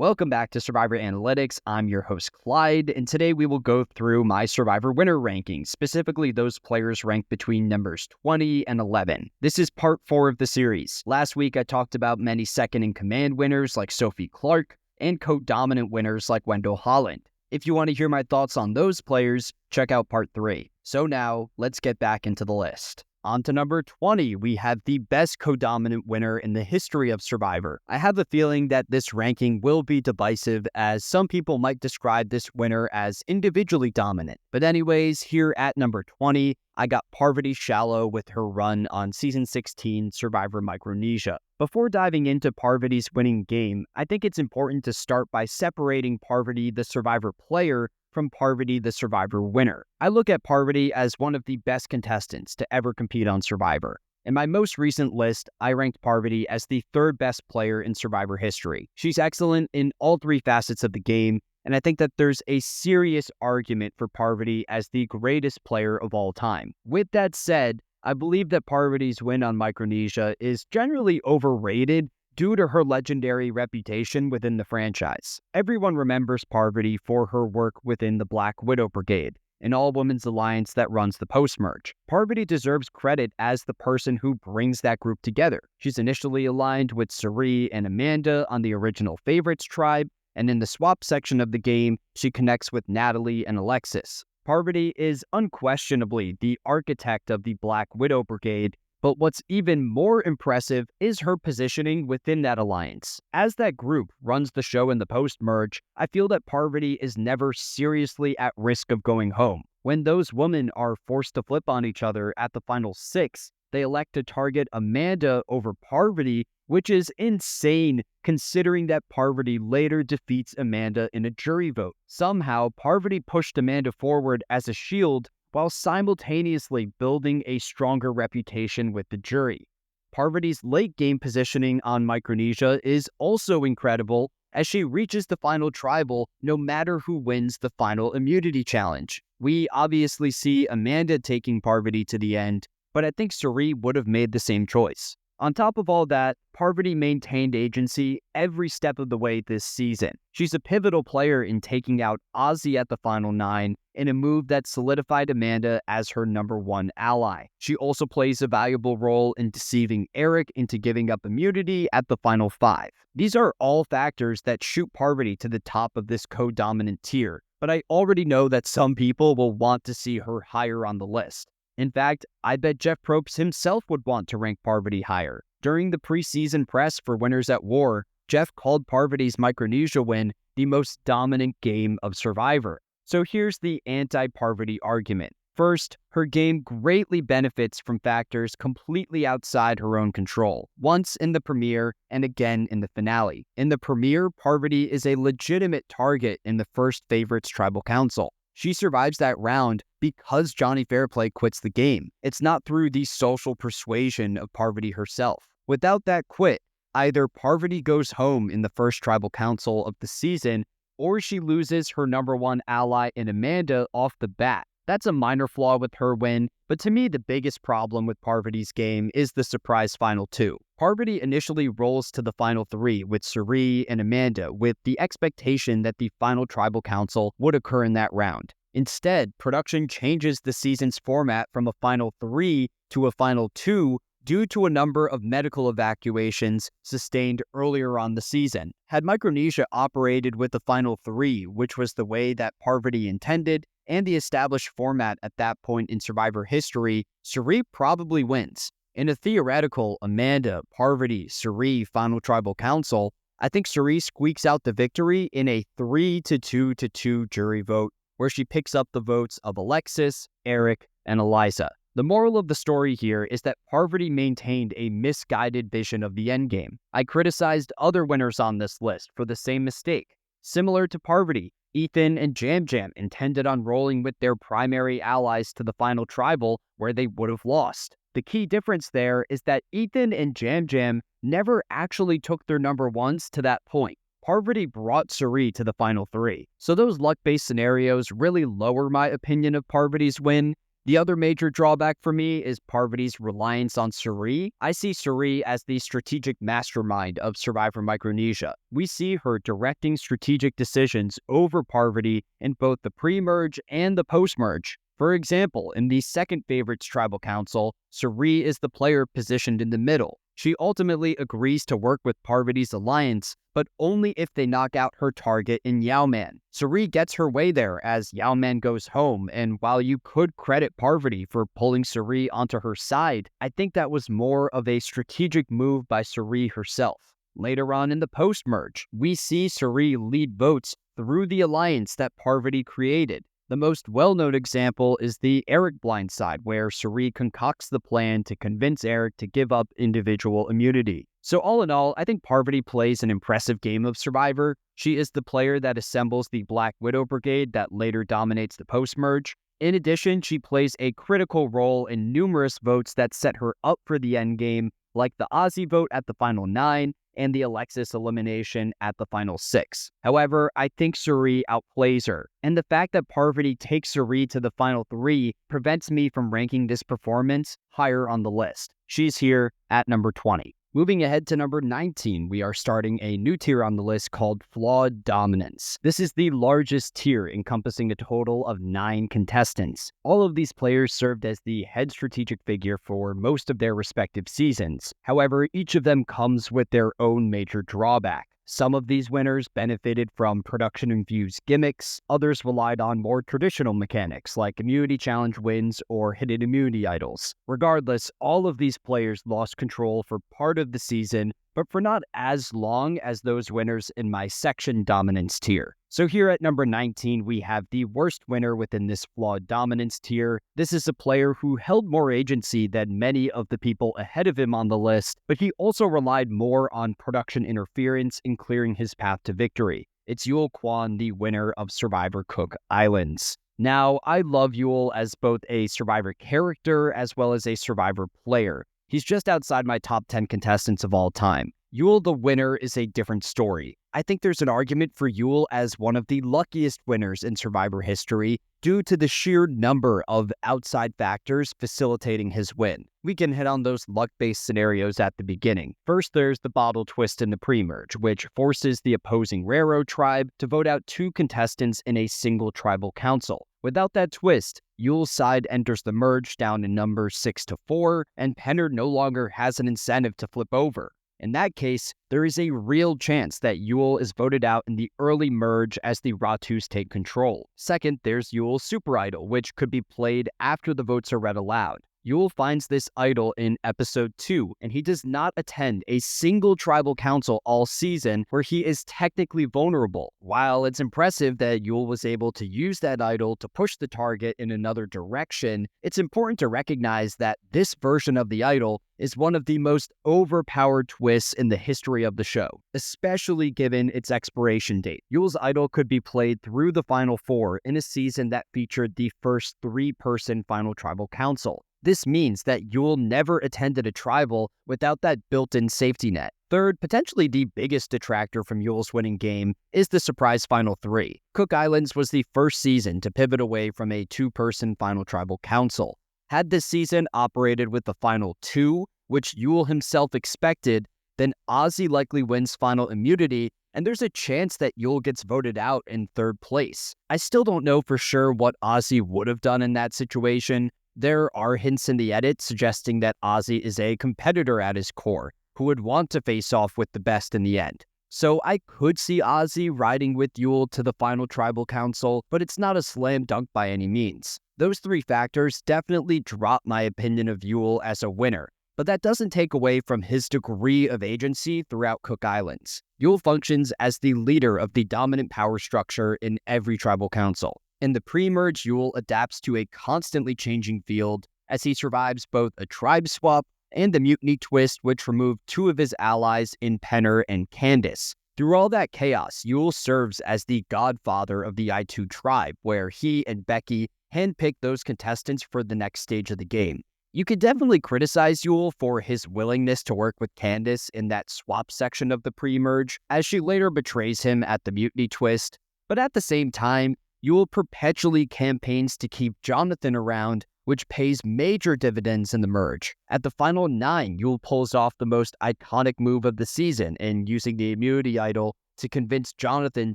Welcome back to Survivor Analytics. I'm your host, Clyde, and today we will go through my Survivor winner rankings, specifically those players ranked between numbers 20 and 11. This is part 4 of the series. Last week, I talked about many second-in-command winners like Sophie Clark and co-dominant winners like Wendell Holland. If you want to hear my thoughts on those players, check out part 3. So now, let's get back into the list. On to number 20, we have the best co-dominant winner in the history of Survivor. I have a feeling that this ranking will be divisive, as some people might describe this winner as individually dominant. But anyways, here at number 20, I got Parvati Shallow with her run on Season 16 Survivor Micronesia. Before diving into Parvati's winning game, I think it's important to start by separating Parvati, the Survivor player, from Parvati, the Survivor winner. I look at Parvati as one of the best contestants to ever compete on Survivor. In my most recent list, I ranked Parvati as the 3rd best player in Survivor history. She's excellent in all 3 facets of the game, and I think that there's a serious argument for Parvati as the greatest player of all time. With that said, I believe that Parvati's win on Micronesia is generally overrated due to her legendary reputation within the franchise. Everyone remembers Parvati for her work within the Black Widow Brigade, an all-women's alliance that runs the post-merge. Parvati deserves credit as the person who brings that group together. She's initially aligned with Cirie and Amanda on the original Favorites tribe, and in the swap section of the game, she connects with Natalie and Alexis. Parvati is unquestionably the architect of the Black Widow Brigade, but what's even more impressive is her positioning within that alliance. As that group runs the show in the post-merge, I feel that Parvati is never seriously at risk of going home. When those women are forced to flip on each other at the final 6, they elect to target Amanda over Parvati, which is insane considering that Parvati later defeats Amanda in a jury vote. Somehow, Parvati pushed Amanda forward as a shield while simultaneously building a stronger reputation with the jury. Parvati's late-game positioning on Micronesia is also incredible, as she reaches the final tribal no matter who wins the final immunity challenge. We obviously see Amanda taking Parvati to the end, but I think Cirie would have made the same choice. On top of all that, Parvati maintained agency every step of the way this season. She's a pivotal player in taking out Ozzy at the final 9 in a move that solidified Amanda as her number 1 ally. She also plays a valuable role in deceiving Eric into giving up immunity at the final 5. These are all factors that shoot Parvati to the top of this co-dominant tier, but I already know that some people will want to see her higher on the list. In fact, I bet Jeff Probst himself would want to rank Parvati higher. During the preseason press for Winners at War, Jeff called Parvati's Micronesia win the most dominant game of Survivor. So here's the anti-Parvati argument. First, her game greatly benefits from factors completely outside her own control, once in the premiere and again in the finale. In the premiere, Parvati is a legitimate target in the first Favorites Tribal Council. She survives that round because Johnny Fairplay quits the game. It's not through the social persuasion of Parvati herself. Without that quit, either Parvati goes home in the first tribal council of the season, or she loses her number 1 ally in Amanda off the bat. That's a minor flaw with her win, but to me the biggest problem with Parvati's game is the surprise final 2. Parvati initially rolls to the final 3 with Cirie and Amanda with the expectation that the final tribal council would occur in that round. Instead, production changes the season's format from a final 3 to a final 2 due to a number of medical evacuations sustained earlier on the season. Had Micronesia operated with the final 3, which was the way that Parvati intended, and the established format at that point in Survivor history, Cirie probably wins. In a theoretical Amanda, Parvati, Cirie final tribal council, I think Cirie squeaks out the victory in a 3-2-2 jury vote, where she picks up the votes of Alexis, Eric, and Eliza. The moral of the story here is that Parvati maintained a misguided vision of the endgame. I criticized other winners on this list for the same mistake. Similar to Parvati, Ethan and Jam Jam intended on rolling with their primary allies to the final tribal, where they would have lost. The key difference there is that Ethan and Jam Jam never actually took their number 1s to that point. Parvati brought Cirie to the final 3. So those luck-based scenarios really lower my opinion of Parvati's win, The other major drawback for me is Parvati's reliance on Suri. I see Suri as the strategic mastermind of Survivor Micronesia. We see her directing strategic decisions over Parvati in both the pre-merge and the post-merge. For example, in the second favorites tribal council, Suri is the player positioned in the middle. She ultimately agrees to work with Parvati's alliance, but only if they knock out her target in Yao-Man. Suri gets her way there as Yao-Man goes home, and while you could credit Parvati for pulling Suri onto her side, I think that was more of a strategic move by Suri herself. Later on in the post-merge, we see Suri lead votes through the alliance that Parvati created. The most well-known example is the Eric blindside, where Suri concocts the plan to convince Eric to give up individual immunity. So all in all, I think Parvati plays an impressive game of Survivor. She is the player that assembles the Black Widow Brigade that later dominates the post-merge. In addition, she plays a critical role in numerous votes that set her up for the endgame, like the Ozzy vote at the final 9, and the Alexis elimination at the final 6. However, I think Suri outplays her, and the fact that Parvati takes Suri to the final 3 prevents me from ranking this performance higher on the list. She's here at number 20. Moving ahead to number 19, we are starting a new tier on the list called Flawed Dominance. This is the largest tier, encompassing a total of 9 contestants. All of these players served as the head strategic figure for most of their respective seasons. However, each of them comes with their own major drawback. Some of these winners benefited from production-infused gimmicks, others relied on more traditional mechanics like immunity challenge wins or hidden immunity idols. Regardless, all of these players lost control for part of the season, but for not as long as those winners in my section dominance tier. So here at number 19, we have the worst winner within this flawed dominance tier. This is a player who held more agency than many of the people ahead of him on the list, but he also relied more on production interference in clearing his path to victory. It's Yul Kwon, the winner of Survivor Cook Islands. Now, I love Yul as both a Survivor character as well as a Survivor player. He's just outside my top 10 contestants of all time. Yul the winner is a different story. I think there's an argument for Yul as one of the luckiest winners in Survivor history due to the sheer number of outside factors facilitating his win. We can hit on those luck-based scenarios at the beginning. First, there's the bottle twist in the pre-merge, which forces the opposing Railroad tribe to vote out 2 contestants in a single tribal council. Without that twist, Yul's side enters the merge down in numbers 6-4, and Penner no longer has an incentive to flip over. In that case, there is a real chance that Yul is voted out in the early merge as the Ratus take control. Second, there's Yul's Super Idol, which could be played after the votes are read aloud. Yul finds this idol in episode 2, and he does not attend a single tribal council all season where he is technically vulnerable. While it's impressive that Yul was able to use that idol to push the target in another direction, it's important to recognize that this version of the idol is one of the most overpowered twists in the history of the show, especially given its expiration date. Yul's idol could be played through the final 4 in a season that featured the first 3-person final tribal council. This means that Yul never attended a tribal without that built-in safety net. Third, potentially the biggest detractor from Yul's winning game is the surprise Final 3. Cook Islands was the first season to pivot away from a 2-person final tribal council. Had this season operated with the final 2, which Yul himself expected, then Ozzy likely wins final immunity, and there's a chance that Yul gets voted out in 3rd place. I still don't know for sure what Ozzy would have done in that situation. There are hints in the edit suggesting that Ozzy is a competitor at his core, who would want to face off with the best in the end. So I could see Ozzy riding with Yul to the final tribal council, but it's not a slam dunk by any means. Those 3 factors definitely drop my opinion of Yul as a winner, but that doesn't take away from his degree of agency throughout Cook Islands. Yul functions as the leader of the dominant power structure in every tribal council. In the pre-merge, Yul adapts to a constantly changing field as he survives both a tribe swap and the mutiny twist, which removed 2 of his allies in Penner and Candace. Through all that chaos, Yul serves as the godfather of the I2 tribe, where he and Becky handpick those contestants for the next stage of the game. You could definitely criticize Yul for his willingness to work with Candace in that swap section of the pre-merge, as she later betrays him at the mutiny twist, but at the same time, Yul perpetually campaigns to keep Jonathan around, which pays major dividends in the merge. At the final 9, Yul pulls off the most iconic move of the season in using the immunity idol to convince Jonathan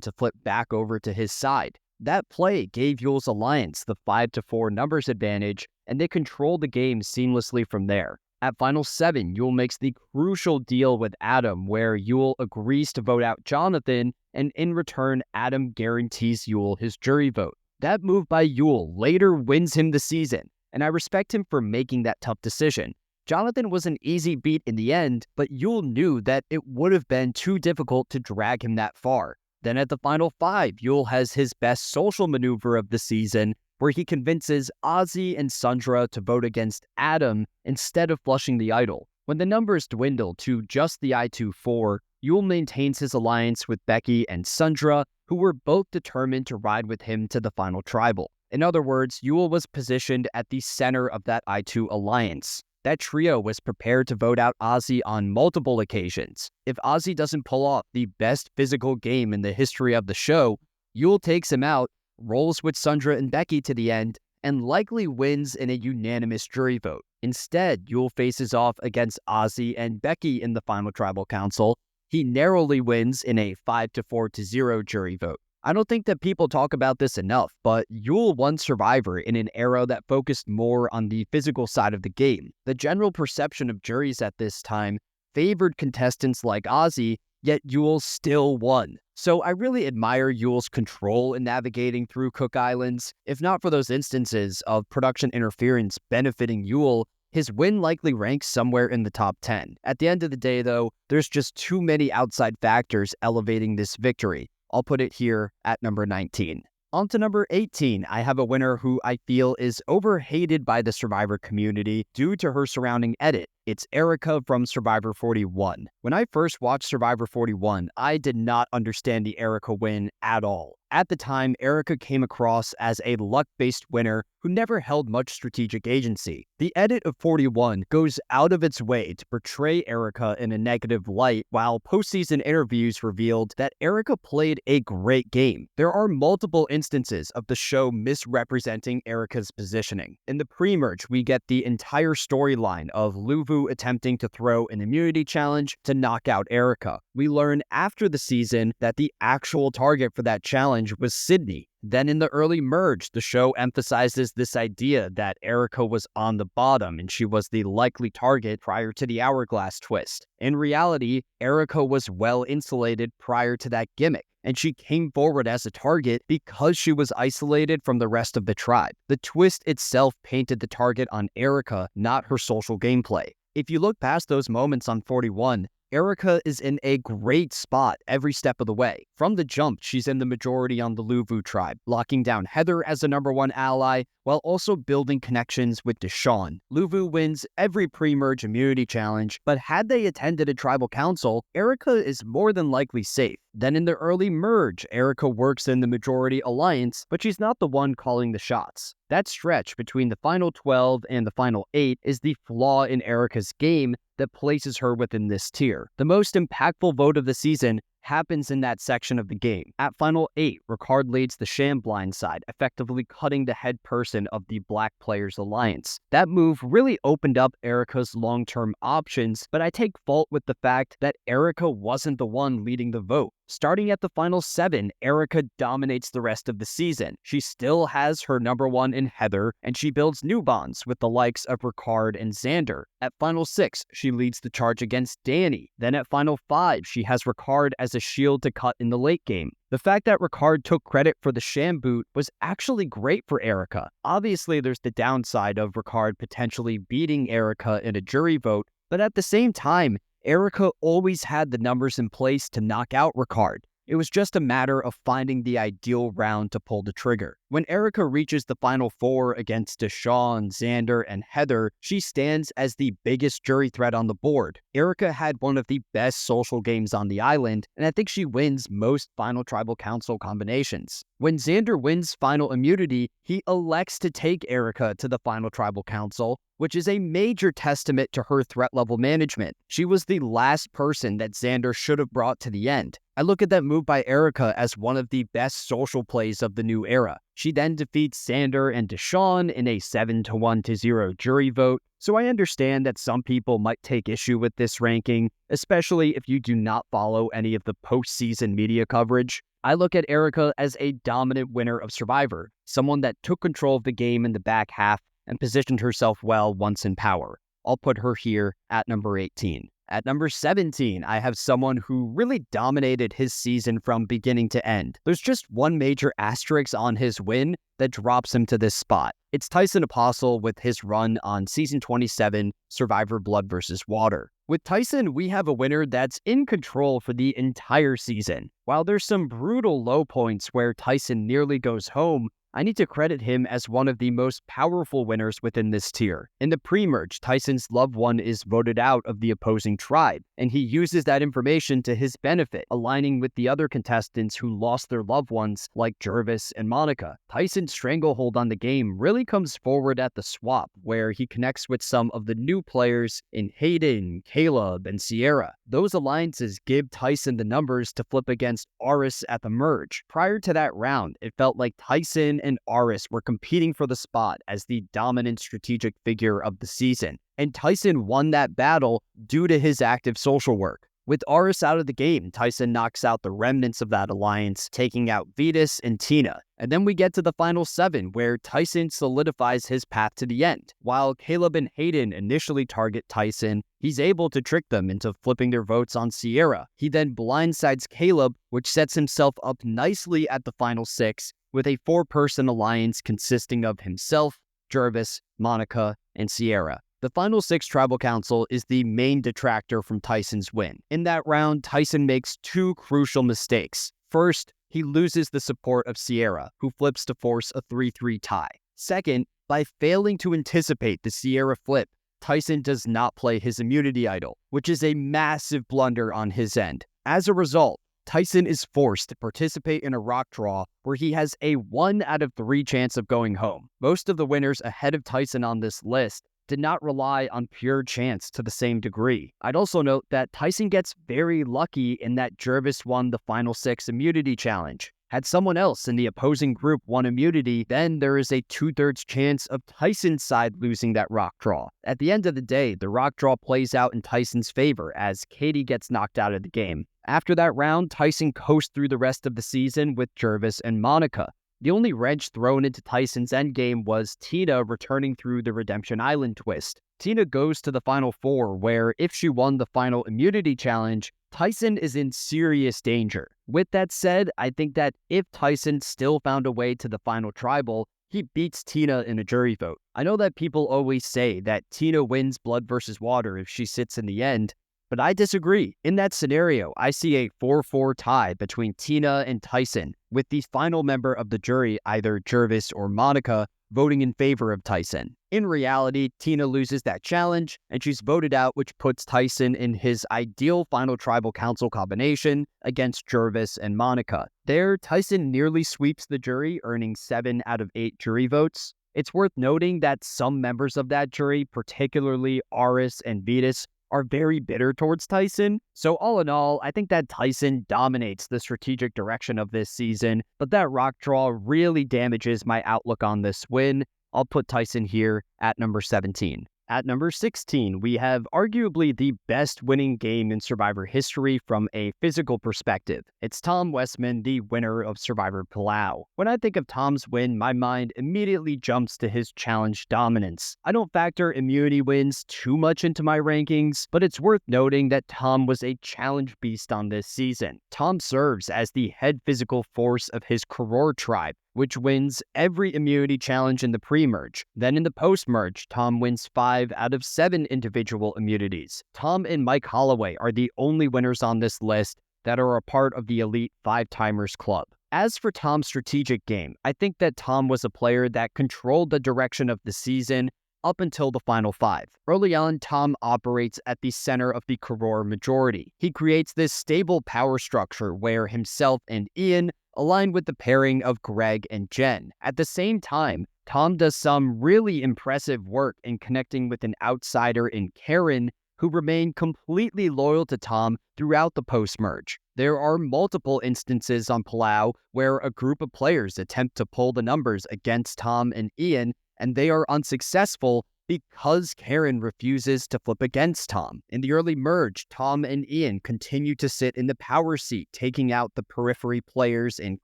to flip back over to his side. That play gave Yul's alliance the 5-4 numbers advantage, and they controlled the game seamlessly from there. At Final 7, Yul makes the crucial deal with Adam, where Yul agrees to vote out Jonathan, and in return, Adam guarantees Yul his jury vote. That move by Yul later wins him the season, and I respect him for making that tough decision. Jonathan was an easy beat in the end, but Yul knew that it would have been too difficult to drag him that far. Then at the Final 5, Yul has his best social maneuver of the season, where he convinces Ozzy and Sundra to vote against Adam instead of flushing the idol. When the numbers dwindle to just the I-2-4, Yul maintains his alliance with Becky and Sundra, who were both determined to ride with him to the final tribal. In other words, Yul was positioned at the center of that I-2 alliance. That trio was prepared to vote out Ozzy on multiple occasions. If Ozzy doesn't pull off the best physical game in the history of the show, Yul takes him out, rolls with Sundra and Becky to the end, and likely wins in a unanimous jury vote. Instead, Yul faces off against Ozzy and Becky in the final tribal council. He narrowly wins in a 5-4-0 jury vote. I don't think that people talk about this enough, but Yul won Survivor in an era that focused more on the physical side of the game. The general perception of juries at this time favored contestants like Ozzy, yet Yul still won. So I really admire Yul's control in navigating through Cook Islands. If not for those instances of production interference benefiting Yul, his win likely ranks somewhere in the top 10. At the end of the day, though, there's just too many outside factors elevating this victory. I'll put it here at number 19. On to number 18, I have a winner who I feel is overhated by the Survivor community due to her surrounding edit. It's Erika from Survivor 41. When I first watched Survivor 41, I did not understand the Erika win at all. At the time, Erika came across as a luck-based winner who never held much strategic agency. The edit of 41 goes out of its way to portray Erika in a negative light, while postseason interviews revealed that Erika played a great game. There are multiple instances of the show misrepresenting Erika's positioning. In the pre-merge, we get the entire storyline of Luvu attempting to throw an immunity challenge to knock out Erika. We learn after the season that the actual target for that challenge was Sydney. Then in the early merge, the show emphasizes this idea that Erika was on the bottom and she was the likely target prior to the hourglass twist. In reality, Erika was well insulated prior to that gimmick, and she came forward as a target because she was isolated from the rest of the tribe. The twist itself painted the target on Erika, not her social gameplay. If you look past those moments on 41, Erika is in a great spot every step of the way. From the jump, she's in the majority on the Luvu tribe, locking down Heather as the #1 ally, while also building connections with Deshawn. Luvu wins every pre-merge immunity challenge, but had they attended a tribal council, Erika is more than likely safe. Then in the early merge, Erika works in the majority alliance, but she's not the one calling the shots. That stretch between the final 12 and the final 8 is the flaw in Erika's game that places her within this tier. The most impactful vote of the season happens in that section of the game. At Final 8, Ricard leads the Sham blindside, effectively cutting the head person of the Black Players Alliance. That move really opened up Erika's long-term options, but I take fault with the fact that Erika wasn't the one leading the vote. Starting at the Final 7, Erika dominates the rest of the season. She still has her #1 in Heather, and she builds new bonds with the likes of Ricard and Xander. At Final 6, she leads the charge against Danny. Then at Final 5, she has Ricard as a shield to cut in the late game. The fact that Ricard took credit for the Sham boot was actually great for Erika. Obviously, there's the downside of Ricard potentially beating Erika in a jury vote, but at the same time, Erika always had the numbers in place to knock out Ricard. It was just a matter of finding the ideal round to pull the trigger. When Erika reaches the Final 4 against Deshawn, Xander, and Heather, she stands as the biggest jury threat on the board. Erika had one of the best social games on the island, and I think she wins most Final Tribal Council combinations. When Xander wins Final Immunity, he elects to take Erika to the Final Tribal Council, which is a major testament to her threat level management. She was the last person that Xander should have brought to the end. I look at that move by Erika as one of the best social plays of the new era. She then defeats Sander and Deshawn in a 7-1-0 jury vote. So I understand that some people might take issue with this ranking, especially if you do not follow any of the postseason media coverage. I look at Erika as a dominant winner of Survivor, someone that took control of the game in the back half and positioned herself well once in power. I'll put her here at number 18. At number 17, I have someone who really dominated his season from beginning to end. There's just one major asterisk on his win that drops him to this spot. It's Tyson Apostol with his run on season 27, Survivor Blood vs. Water. With Tyson, we have a winner that's in control for the entire season. While there's some brutal low points where Tyson nearly goes home, I need to credit him as one of the most powerful winners within this tier. In the pre-merge, Tyson's loved one is voted out of the opposing tribe, and he uses that information to his benefit, aligning with the other contestants who lost their loved ones like Jervis and Monica. Tyson's stranglehold on the game really comes forward at the swap, where he connects with some of the new players in Hayden, Caleb, and Sierra. Those alliances give Tyson the numbers to flip against Aris at the merge. Prior to that round, it felt like Tyson and Aris were competing for the spot as the dominant strategic figure of the season, and Tyson won that battle due to his active social work. With Aris out of the game, Tyson knocks out the remnants of that alliance, taking out Vetus and Tina. And then we get to the final 7, where Tyson solidifies his path to the end. While Caleb and Hayden initially target Tyson, he's able to trick them into flipping their votes on Sierra. He then blindsides Caleb, which sets himself up nicely at the final 6, with a 4-person alliance consisting of himself, Jervis, Monica, and Sierra. The final 6 tribal council is the main detractor from Tyson's win. In that round, Tyson makes 2 crucial mistakes. First, he loses the support of Sierra, who flips to force a 3-3 tie. Second, by failing to anticipate the Sierra flip, Tyson does not play his immunity idol, which is a massive blunder on his end. As a result, Tyson is forced to participate in a rock draw where he has a 1 out of 3 chance of going home. Most of the winners ahead of Tyson on this list did not rely on pure chance to the same degree. I'd also note that Tyson gets very lucky in that Jervis won the final 6 immunity challenge. Had someone else in the opposing group won immunity, then there is a 2/3 chance of Tyson's side losing that rock draw. At the end of the day, the rock draw plays out in Tyson's favor as Katie gets knocked out of the game. After that round, Tyson coasts through the rest of the season with Jervis and Monica. The only wrench thrown into Tyson's endgame was Tina returning through the Redemption Island twist. Tina goes to the final 4, where if she won the final immunity challenge, Tyson is in serious danger. With that said, I think that if Tyson still found a way to the final tribal, he beats Tina in a jury vote. I know that people always say that Tina wins Blood vs. Water if she sits in the end, but I disagree. In that scenario, I see a 4-4 tie between Tina and Tyson, with the final member of the jury, either Jervis or Monica, voting in favor of Tyson. In reality, Tina loses that challenge, and she's voted out, which puts Tyson in his ideal final tribal council combination against Jervis and Monica. There, Tyson nearly sweeps the jury, earning 7 out of 8 jury votes. It's worth noting that some members of that jury, particularly Aris and Vetus, are very bitter towards Tyson. So all in all, I think that Tyson dominates the strategic direction of this season, but that rock draw really damages my outlook on this win. I'll put Tyson here at number 17. At number 16, we have arguably the best winning game in Survivor history from a physical perspective. It's Tom Westman, the winner of Survivor Palau. When I think of Tom's win, my mind immediately jumps to his challenge dominance. I don't factor immunity wins too much into my rankings, but it's worth noting that Tom was a challenge beast on this season. Tom serves as the head physical force of his Koror tribe, which wins every immunity challenge in the pre-merge. Then in the post-merge, Tom wins 5 out of 7 individual immunities. Tom and Mike Holloway are the only winners on this list that are a part of the Elite 5-Timers Club. As for Tom's strategic game, I think that Tom was a player that controlled the direction of the season up until the final 5. Early on, Tom operates at the center of the Koror majority. He creates this stable power structure where himself and Ian align with the pairing of Greg and Jen. At the same time, Tom does some really impressive work in connecting with an outsider in Karen, who remain completely loyal to Tom throughout the post-merge. There are multiple instances on Palau where a group of players attempt to pull the numbers against Tom and Ian, and they are unsuccessful because Karen refuses to flip against Tom. In the early merge, Tom and Ian continue to sit in the power seat, taking out the periphery players in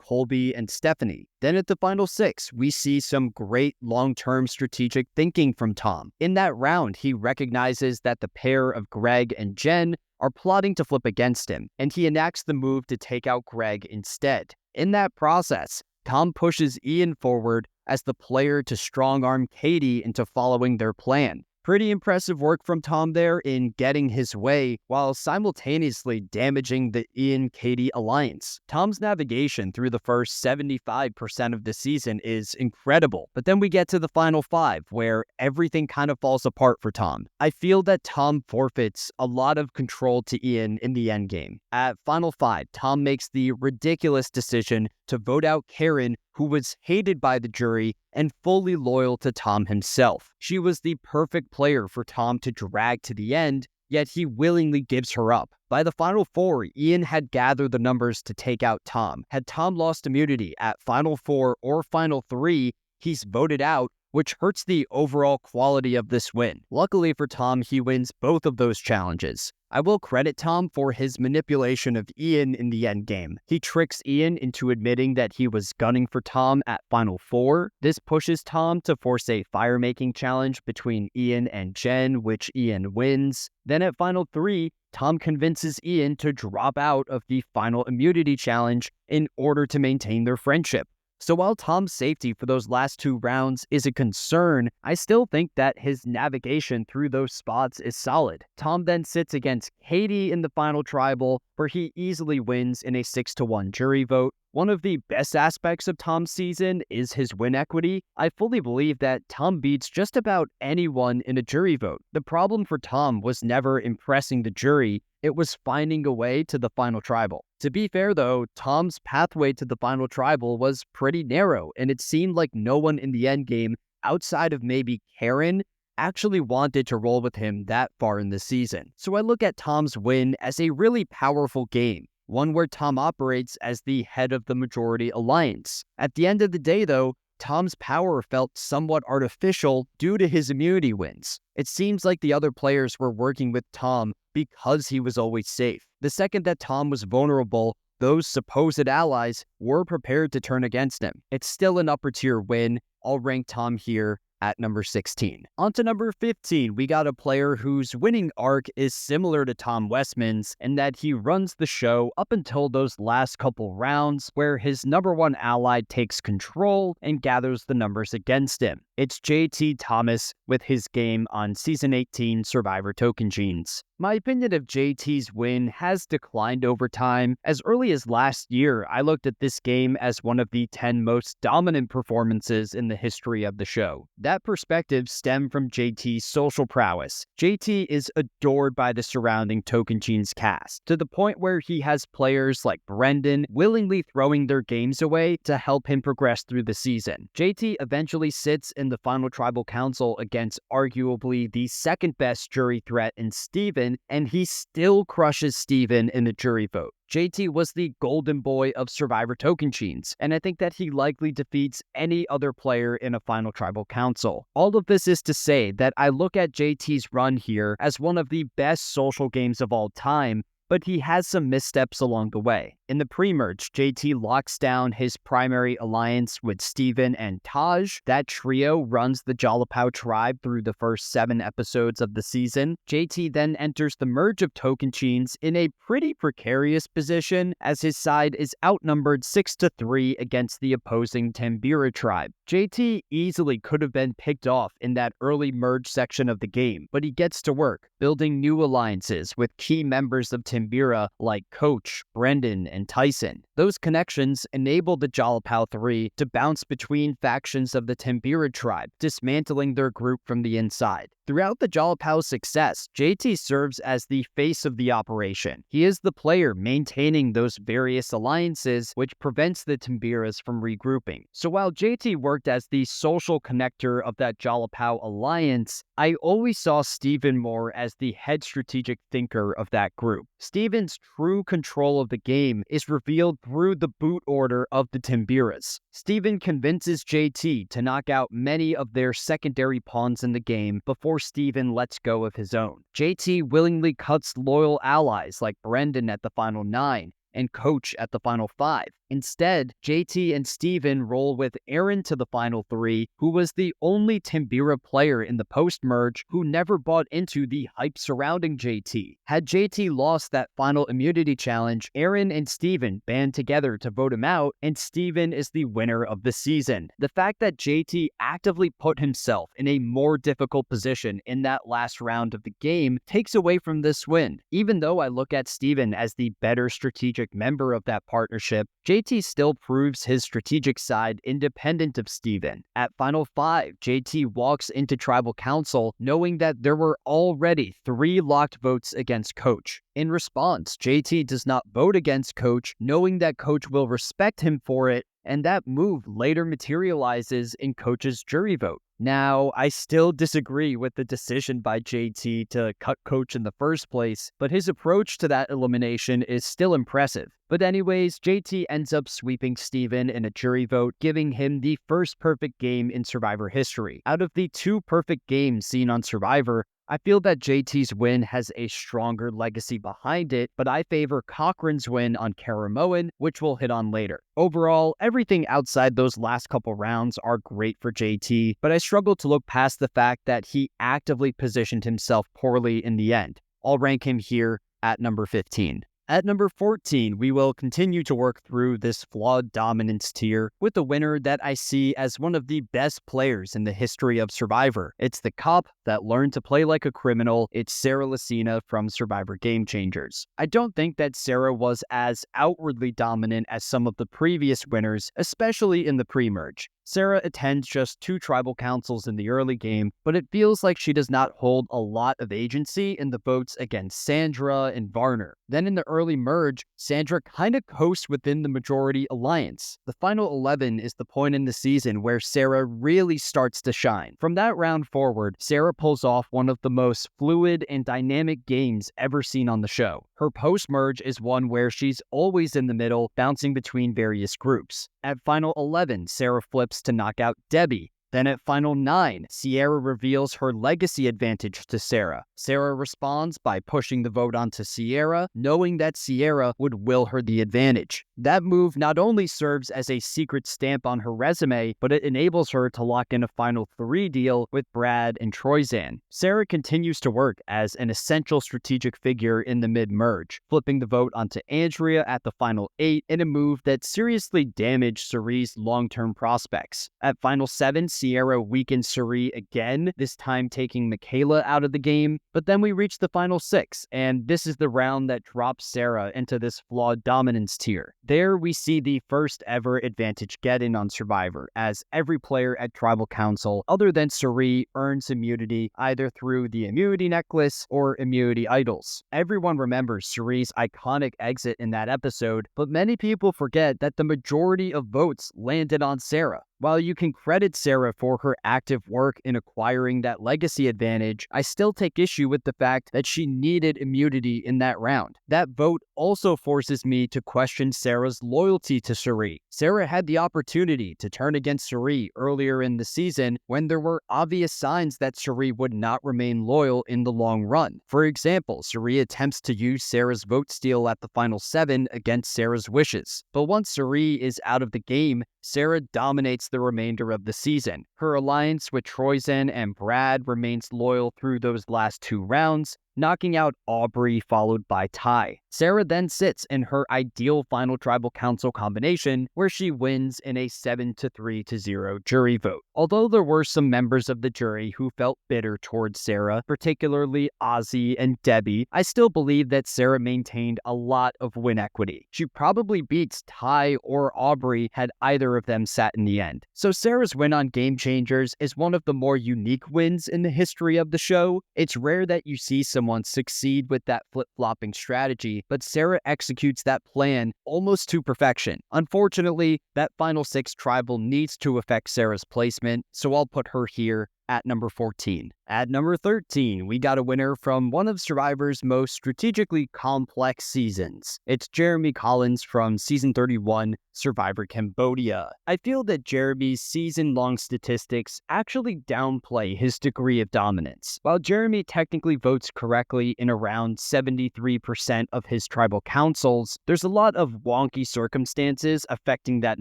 Colby and Stephanie. Then at the final 6, we see some great long-term strategic thinking from Tom. In that round, he recognizes that the pair of Greg and Jen are plotting to flip against him, and he enacts the move to take out Greg instead. In that process, Tom pushes Ian forward as the player to strong-arm Katie into following their plan. Pretty impressive work from Tom there in getting his way while simultaneously damaging the Ian-Katie alliance. Tom's navigation through the first 75% of the season is incredible, but then we get to the final 5 where everything kind of falls apart for Tom. I feel that Tom forfeits a lot of control to Ian in the endgame. At final 5, Tom makes the ridiculous decision to vote out Karen, who was hated by the jury and fully loyal to Tom himself. She was the perfect player for Tom to drag to the end, yet he willingly gives her up. By the final 4, Ian had gathered the numbers to take out Tom. Had Tom lost immunity at final 4 or final 3, he's voted out, which hurts the overall quality of this win. Luckily for Tom, he wins both of those challenges. I will credit Tom for his manipulation of Ian in the endgame. He tricks Ian into admitting that he was gunning for Tom at final 4. This pushes Tom to force a fire-making challenge between Ian and Jen, which Ian wins. Then at final 3, Tom convinces Ian to drop out of the final immunity challenge in order to maintain their friendship. So while Tom's safety for those last 2 rounds is a concern, I still think that his navigation through those spots is solid. Tom then sits against Katie in the final tribal, where he easily wins in a 6-1 jury vote. One of the best aspects of Tom's season is his win equity. I fully believe that Tom beats just about anyone in a jury vote. The problem for Tom was never impressing the jury, it was finding a way to the final tribal. To be fair though, Tom's pathway to the final tribal was pretty narrow, and it seemed like no one in the endgame, outside of maybe Karen, actually wanted to roll with him that far in the season. So I look at Tom's win as a really powerful game, one where Tom operates as the head of the majority alliance. At the end of the day though, Tom's power felt somewhat artificial due to his immunity wins. It seems like the other players were working with Tom because he was always safe. The second that Tom was vulnerable, those supposed allies were prepared to turn against him. It's still an upper tier win. I'll rank Tom here at number 16. On to number 15, we got a player whose winning arc is similar to Tom Westman's in that he runs the show up until those last couple rounds where his number 1 ally takes control and gathers the numbers against him. It's JT Thomas with his game on Season 18 Survivor Tocantins. My opinion of JT's win has declined over time. As early as last year, I looked at this game as one of the 10 most dominant performances in the history of the show. That perspective stemmed from JT's social prowess. JT is adored by the surrounding Tocantins cast, to the point where he has players like Brendan willingly throwing their games away to help him progress through the season. JT eventually sits in the final tribal council against arguably the second best jury threat in Steven, and he still crushes Steven in the jury vote. JT was the golden boy of Survivor Tocantins, and I think that he likely defeats any other player in a final tribal council. All of this is to say that I look at JT's run here as one of the best social games of all time, but he has some missteps along the way. In the pre-merge, JT locks down his primary alliance with Steven and Taj. That trio runs the Jalapao tribe through the first 7 episodes of the season. JT then enters the merge of Tocantins in a pretty precarious position as his side is outnumbered 6-3 against the opposing Tambira tribe. JT easily could have been picked off in that early merge section of the game, but he gets to work, building new alliances with key members of Tambira like Coach, Brendan, and Tyson. Those connections enable the Jalapao 3 to bounce between factions of the Tambira tribe, dismantling their group from the inside. Throughout the Jalapow's success, JT serves as the face of the operation. He is the player maintaining those various alliances, which prevents the Timbiras from regrouping. So while JT worked as the social connector of that Jalapow alliance, I always saw Steven more as the head strategic thinker of that group. Steven's true control of the game is revealed through the boot order of the Timbiras. Steven convinces JT to knock out many of their secondary pawns in the game before Steven lets go of his own. JT willingly cuts loyal allies like Brendan at the final 9 and Coach at the final 5. Instead, JT and Steven roll with Aaron to the final 3, who was the only Timbira player in the post-merge who never bought into the hype surrounding JT. Had JT lost that final immunity challenge, Aaron and Steven band together to vote him out, and Steven is the winner of the season. The fact that JT actively put himself in a more difficult position in that last round of the game takes away from this win. Even though I look at Steven as the better strategic member of that partnership, JT still proves his strategic side independent of Steven. At Final 5, JT walks into Tribal Council knowing that there were already 3 locked votes against Coach. In response, JT does not vote against Coach, knowing that Coach will respect him for it, and that move later materializes in Coach's jury vote. Now, I still disagree with the decision by JT to cut Coach in the first place, but his approach to that elimination is still impressive. But anyways, JT ends up sweeping Steven in a jury vote, giving him the first perfect game in Survivor history. Out of the 2 perfect games seen on Survivor, I feel that JT's win has a stronger legacy behind it, but I favor Cochran's win on Karamoan, which we'll hit on later. Overall, everything outside those last couple rounds are great for JT, but I struggle to look past the fact that he actively positioned himself poorly in the end. I'll rank him here at number 15. At number 14, we will continue to work through this flawed dominance tier with a winner that I see as one of the best players in the history of Survivor. It's the cop that learned to play like a criminal. It's Sarah Lacina from Survivor Game Changers. I don't think that Sarah was as outwardly dominant as some of the previous winners, especially in the pre-merge. Sarah attends just 2 tribal councils in the early game, but it feels like she does not hold a lot of agency in the votes against Sandra and Varner. Then in the early merge, Sandra kind of coasts within the majority alliance. The final 11 is the point in the season where Sarah really starts to shine. From that round forward, Sarah pulls off one of the most fluid and dynamic games ever seen on the show. Her post-merge is one where she's always in the middle, bouncing between various groups. At final 11, Sarah flips to knock out Debbie. Then at final 9, Sierra reveals her legacy advantage to Sarah. Sarah responds by pushing the vote onto Sierra, knowing that Sierra would will her the advantage. That move not only serves as a secret stamp on her resume, but it enables her to lock in a final 3 deal with Brad and Troyzan. Sarah continues to work as an essential strategic figure in the mid-merge, flipping the vote onto Andrea at the final 8 in a move that seriously damaged Surie's long-term prospects. At final 7, Sierra weakens Surie again, this time taking Michaela out of the game, but then we reach the final 6, and this is the round that drops Sarah into this flawed dominance tier. There we see the first ever advantage get-in on Survivor, as every player at Tribal Council, other than Surie, earns immunity either through the immunity necklace or immunity idols. Everyone remembers Surie's iconic exit in that episode, but many people forget that the majority of votes landed on Sarah. While you can credit Sarah for her active work in acquiring that legacy advantage, I still take issue with the fact that she needed immunity in that round. That vote also forces me to question Sarah's loyalty to Surie. Sarah had the opportunity to turn against Surie earlier in the season when there were obvious signs that Surie would not remain loyal in the long run. For example, Surie attempts to use Sarah's vote steal at the final 7 against Sarah's wishes. But once Surie is out of the game, Sarah dominates the remainder of the season. Her alliance with Troyzan and Brad remains loyal through those last 2 rounds, knocking out Aubrey followed by Ty. Sarah then sits in her ideal final tribal council combination where she wins in a 7-3-0 jury vote. Although there were some members of the jury who felt bitter towards Sarah, particularly Ozzy and Debbie, I still believe that Sarah maintained a lot of win equity. She probably beats Ty or Aubrey had either of them sat in the end. So Sarah's win on Game Changers is one of the more unique wins in the history of the show. It's rare that you see someone succeed with that flip-flopping strategy, but Sarah executes that plan almost to perfection. Unfortunately, that final 6 tribal needs to affect Sarah's placement, so I'll put her here at number 14. At number 13, we got a winner from one of Survivor's most strategically complex seasons. It's Jeremy Collins from Season 31, Survivor Cambodia. I feel that Jeremy's season-long statistics actually downplay his degree of dominance. While Jeremy technically votes correctly in around 73% of his tribal councils, there's a lot of wonky circumstances affecting that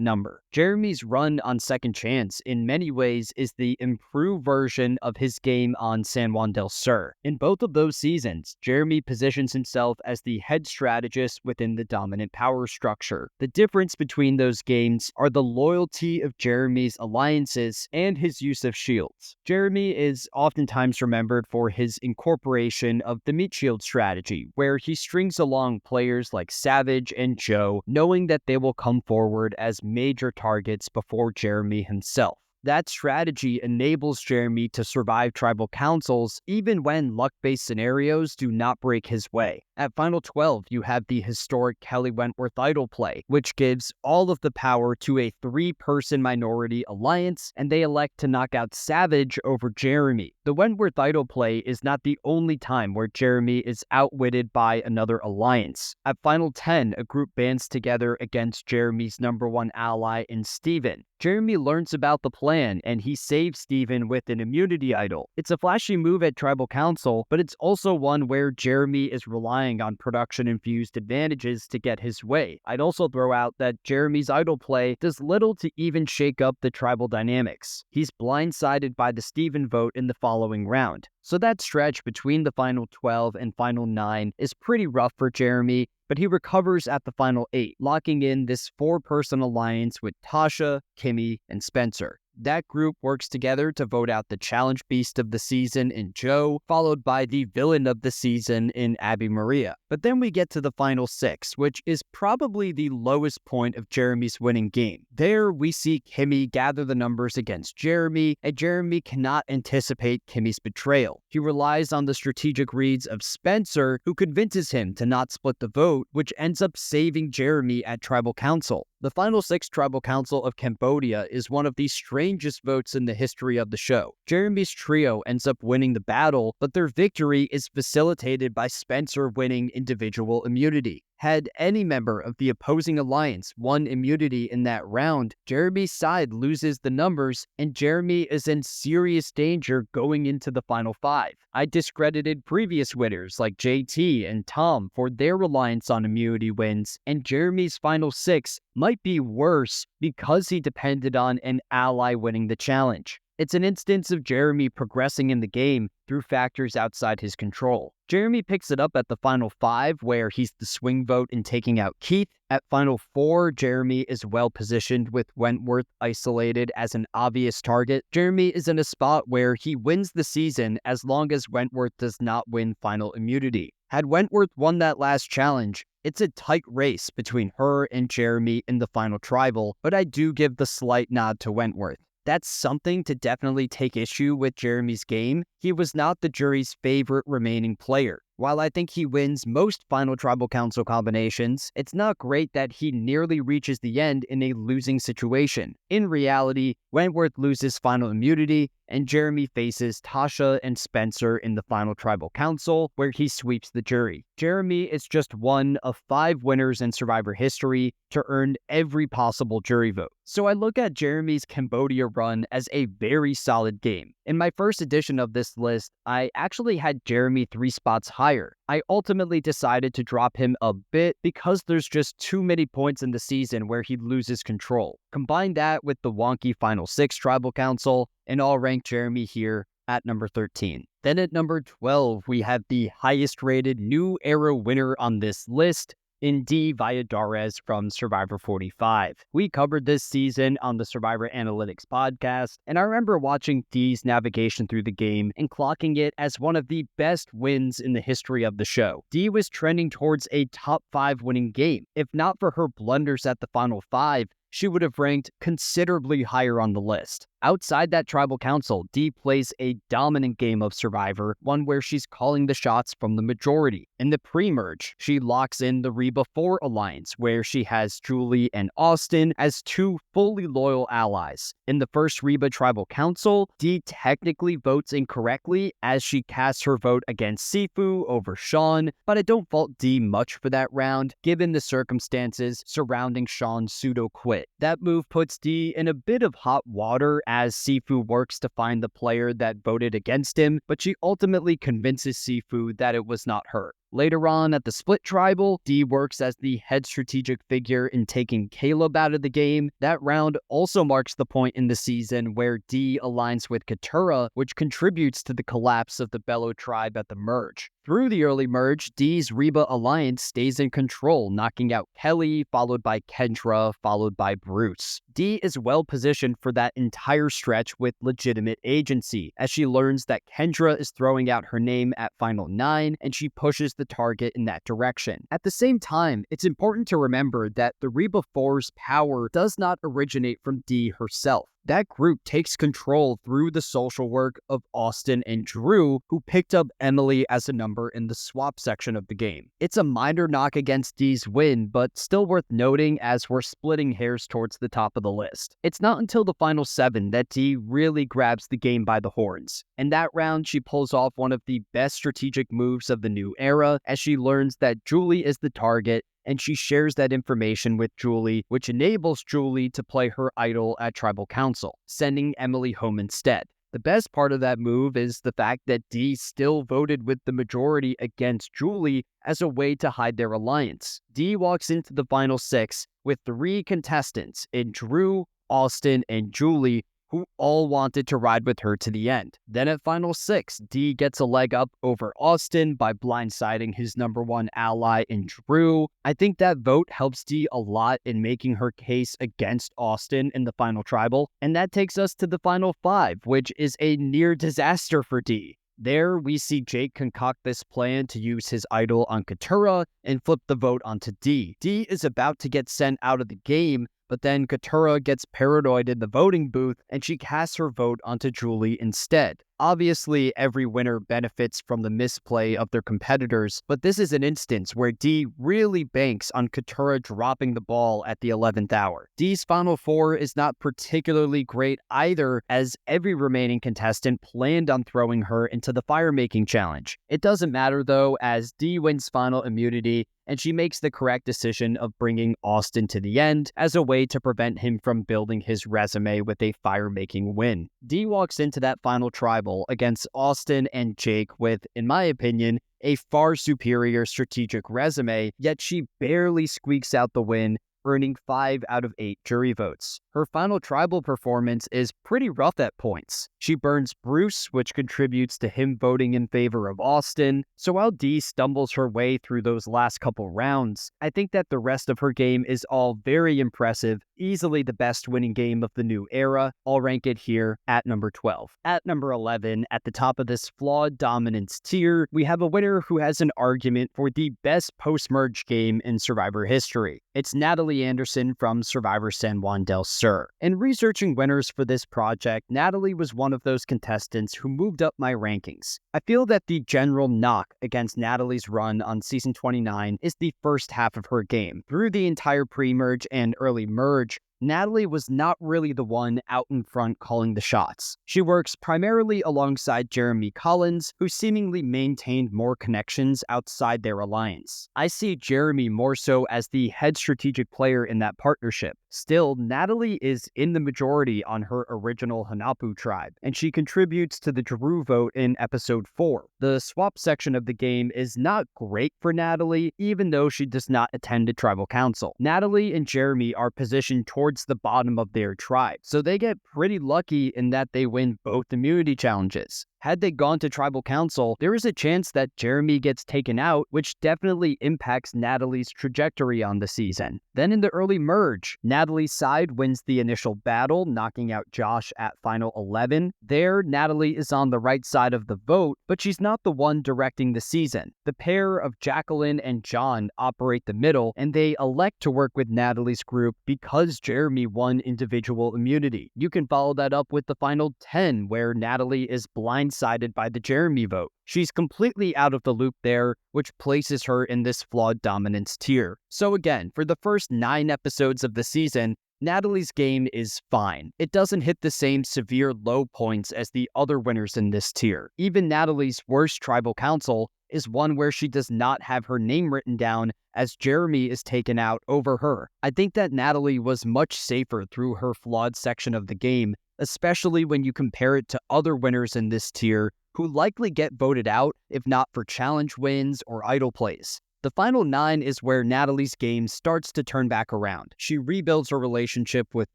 number. Jeremy's run on Second Chance in many ways is the improved version of his game on San Juan del Sur. In both of those seasons, Jeremy positions himself as the head strategist within the dominant power structure. The difference between those games are the loyalty of Jeremy's alliances and his use of shields. Jeremy is oftentimes remembered for his incorporation of the meat shield strategy, where he strings along players like Savage and Joe, knowing that they will come forward as major targets before Jeremy himself. That strategy enables Jeremy to survive tribal councils even when luck-based scenarios do not break his way. At Final 12, you have the historic Kelly Wentworth idol play, which gives all of the power to a 3-person minority alliance, and they elect to knock out Savage over Jeremy. The Wentworth idol play is not the only time where Jeremy is outwitted by another alliance. At Final 10, a group bands together against Jeremy's #1 ally in Steven. Jeremy learns about the plan, and he saves Steven with an immunity idol. It's a flashy move at Tribal Council, but it's also one where Jeremy is relying on production-infused advantages to get his way. I'd also throw out that Jeremy's idol play does little to even shake up the tribal dynamics. He's blindsided by the Steven vote in the following round. So that stretch between the Final 12 and Final 9 is pretty rough for Jeremy, but he recovers at the Final 8, locking in this 4-person alliance with Tasha, Kimmy, and Spencer. That group works together to vote out the challenge beast of the season in Joe, followed by the villain of the season in Abby Maria. But then we get to the Final 6, which is probably the lowest point of Jeremy's winning game. There, we see Kimmy gather the numbers against Jeremy, and Jeremy cannot anticipate Kimmy's betrayal. He relies on the strategic reads of Spencer, who convinces him to not split the vote, which ends up saving Jeremy at Tribal Council. The Final 6 Tribal Council of Cambodia is one of the strangest votes in the history of the show. Jeremy's trio ends up winning the battle, but their victory is facilitated by Spencer winning individual immunity. Had any member of the opposing alliance won immunity in that round, Jeremy's side loses the numbers, and Jeremy is in serious danger going into the Final 5. I discredited previous winners like JT and Tom for their reliance on immunity wins, and Jeremy's Final 6 might be worse because he depended on an ally winning the challenge. It's an instance of Jeremy progressing in the game through factors outside his control. Jeremy picks it up at the Final 5, where he's the swing vote in taking out Keith. At Final 4, Jeremy is well positioned with Wentworth isolated as an obvious target. Jeremy is in a spot where he wins the season as long as Wentworth does not win final immunity. Had Wentworth won that last challenge, it's a tight race between her and Jeremy in the final tribal, but I do give the slight nod to Wentworth. That's something to definitely take issue with Jeremy's game. He was not the jury's favorite remaining player. While I think he wins most Final Tribal Council combinations, it's not great that he nearly reaches the end in a losing situation. In reality, Wentworth loses final immunity, and Jeremy faces Tasha and Spencer in the Final Tribal Council, where he sweeps the jury. Jeremy is just one of 5 winners in Survivor history to earn every possible jury vote. So I look at Jeremy's Cambodia run as a very solid game. In my first edition of this list, I actually had Jeremy 3 spots higher. I ultimately decided to drop him a bit because there's just too many points in the season where he loses control. Combine that with the wonky Final 6 Tribal Council, and I'll rank Jeremy here at number 13. Then at number 12, we have the highest rated New Era winner on this list, in Dee Valladares from Survivor 45. We covered this season on the Survivor Analytics podcast, and I remember watching Dee's navigation through the game and clocking it as one of the best wins in the history of the show. Dee was trending towards a top 5 winning game. If not for her blunders at the final 5, she would have ranked considerably higher on the list. Outside that tribal council, Dee plays a dominant game of Survivor, one where she's calling the shots from the majority. In the pre-merge, she locks in the Reba 4 alliance, where she has Julie and Austin as 2 fully loyal allies. In the first Reba tribal council, Dee technically votes incorrectly as she casts her vote against Sifu over Sean, but I don't fault Dee much for that round, given the circumstances surrounding Sean's pseudo-quit. That move puts Dee in a bit of hot water as Sifu works to find the player that voted against him, but she ultimately convinces Sifu that it was not her. Later on at the Split Tribal, Dee works as the head strategic figure in taking Caleb out of the game. That round also marks the point in the season where Dee aligns with Keturah, which contributes to the collapse of the Bello tribe at the merge. Through the early merge, Dee's Reba alliance stays in control, knocking out Kelly, followed by Kendra, followed by Bruce. Dee is well positioned for that entire stretch with legitimate agency, as she learns that Kendra is throwing out her name at Final 9, and she pushes the target in that direction. At the same time, it's important to remember that the Reba 4's power does not originate from Dee herself. That group takes control through the social work of Austin and Drew, who picked up Emily as a number in the swap section of the game. It's a minor knock against Dee's win, but still worth noting as we're splitting hairs towards the top of the list. It's not until the final 7 that Dee really grabs the game by the horns. In that round, she pulls off one of the best strategic moves of the new era, as she learns that Julie is the target, and she shares that information with Julie, which enables Julie to play her idol at Tribal Council, sending Emily home instead. The best part of that move is the fact that Dee still voted with the majority against Julie as a way to hide their alliance. Dee walks into the final 6 with 3 contestants in Drew, Austin, and Julie, who all wanted to ride with her to the end. Then at Final 6, Dee gets a leg up over Austin by blindsiding his number 1 ally in Drew. I think that vote helps Dee a lot in making her case against Austin in the final tribal. And that takes us to the Final 5, which is a near disaster for Dee. There, we see Jake concoct this plan to use his idol on Keturah and flip the vote onto Dee. Dee is about to get sent out of the game, but then Keturah gets paranoid in the voting booth and she casts her vote onto Julie instead. Obviously, every winner benefits from the misplay of their competitors, but this is an instance where Dee really banks on Keturah dropping the ball at the 11th hour. Dee's Final 4 is not particularly great either, as every remaining contestant planned on throwing her into the fire-making challenge. It doesn't matter though, as Dee wins final immunity, and she makes the correct decision of bringing Austin to the end as a way to prevent him from building his resume with a fire-making win. Dee walks into that final tribal against Austin and Jake with, in my opinion, a far superior strategic resume, yet she barely squeaks out the win, earning 5 out of 8 jury votes. Her final tribal performance is pretty rough at points. She burns Bruce, which contributes to him voting in favor of Austin. So while Dee stumbles her way through those last couple rounds, I think that the rest of her game is all very impressive, easily the best winning game of the new era. I'll rank it here at number 12. At number 11, at the top of this flawed dominance tier, we have a winner who has an argument for the best post-merge game in Survivor history. It's Natalie Anderson from Survivor San Juan del Sur. In researching winners for this project, Natalie was one of those contestants who moved up my rankings. I feel that the general knock against Natalie's run on Season 29 is the first half of her game. Through the entire pre-merge and early merge, Natalie was not really the one out in front calling the shots. She works primarily alongside Jeremy Collins, who seemingly maintained more connections outside their alliance. I see Jeremy more so as the head strategic player in that partnership. Still, Natalie is in the majority on her original Hanapu tribe, and she contributes to the Drew vote in Episode 4. The swap section of the game is not great for Natalie, even though she does not attend a tribal council. Natalie and Jeremy are positioned towards the bottom of their tribe, so they get pretty lucky in that they win both immunity challenges. Had they gone to Tribal Council, there is a chance that Jeremy gets taken out, which definitely impacts Natalie's trajectory on the season. Then in the early merge, Natalie's side wins the initial battle, knocking out Josh at Final 11. There, Natalie is on the right side of the vote, but she's not the one directing the season. The pair of Jacqueline and John operate the middle, and they elect to work with Natalie's group because Jeremy won individual immunity. You can follow that up with the Final 10, where Natalie is blindsided by the Jeremy vote. She's completely out of the loop there, which places her in this flawed dominance tier. So again, for the first 9 episodes of the season, Natalie's game is fine. It doesn't hit the same severe low points as the other winners in this tier. Even Natalie's worst Tribal Council is one where she does not have her name written down as Jeremy is taken out over her. I think that Natalie was much safer through her flawed section of the game, especially when you compare it to other winners in this tier who likely get voted out if not for challenge wins or idol plays. The final 9 is where Natalie's game starts to turn back around. She rebuilds her relationship with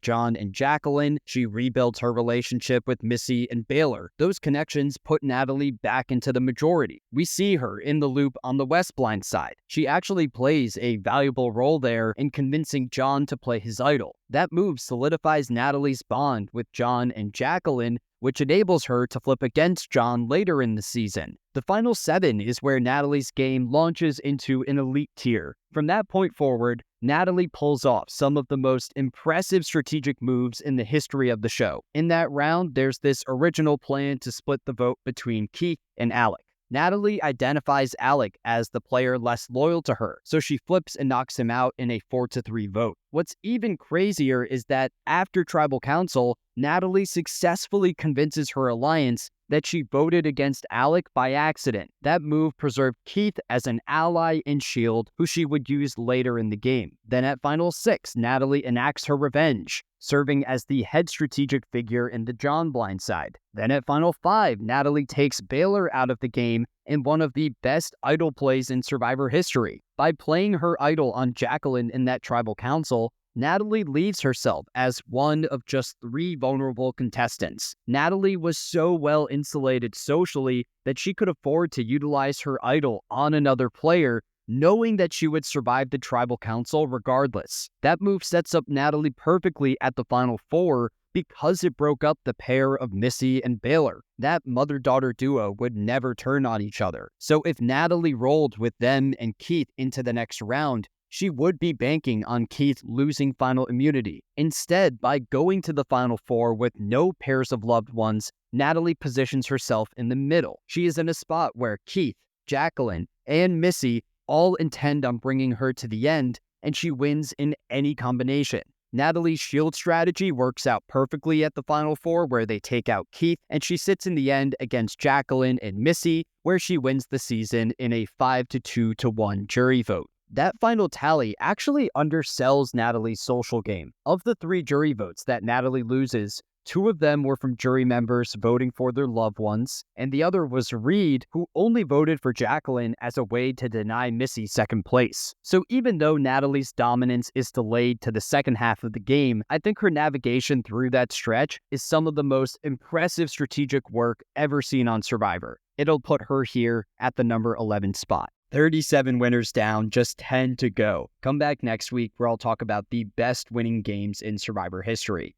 John and Jacqueline. She rebuilds her relationship with Missy and Baylor. Those connections put Natalie back into the majority. We see her in the loop on the West Blind side. She actually plays a valuable role there in convincing John to play his idol. That move solidifies Natalie's bond with John and Jacqueline, which enables her to flip against John later in the season. The final 7 is where Natalie's game launches into an elite tier. From that point forward, Natalie pulls off some of the most impressive strategic moves in the history of the show. In that round, there's this original plan to split the vote between Keith and Alec. Natalie identifies Alec as the player less loyal to her, so she flips and knocks him out in a 4-3 vote. What's even crazier is that after Tribal Council, Natalie successfully convinces her alliance that she voted against Alec by accident. That move preserved Keith as an ally and shield who she would use later in the game. Then at Final 6, Natalie enacts her revenge, serving as the head strategic figure in the John blind side. Then at Final 5, Natalie takes Baylor out of the game in one of the best idol plays in Survivor history. By playing her idol on Jacqueline in that Tribal Council, Natalie leaves herself as one of just 3 vulnerable contestants. Natalie was so well insulated socially that she could afford to utilize her idol on another player, knowing that she would survive the Tribal Council regardless. That move sets up Natalie perfectly at the Final 4 because it broke up the pair of Missy and Baylor. That mother-daughter duo would never turn on each other. So if Natalie rolled with them and Keith into the next round, she would be banking on Keith losing final immunity. Instead, by going to the Final 4 with no pairs of loved ones, Natalie positions herself in the middle. She is in a spot where Keith, Jacqueline, and Missy all intend on bringing her to the end, and she wins in any combination. Natalie's shield strategy works out perfectly at the Final 4, where they take out Keith, and she sits in the end against Jacqueline and Missy, where she wins the season in a 5-2-1 jury vote. That final tally actually undersells Natalie's social game. Of the 3 jury votes that Natalie loses, 2 of them were from jury members voting for their loved ones, and the other was Reed, who only voted for Jacqueline as a way to deny Missy second place. So even though Natalie's dominance is delayed to the second half of the game, I think her navigation through that stretch is some of the most impressive strategic work ever seen on Survivor. It'll put her here at the number 11 spot. 37 winners down, just 10 to go. Come back next week where I'll talk about the best winning games in Survivor history.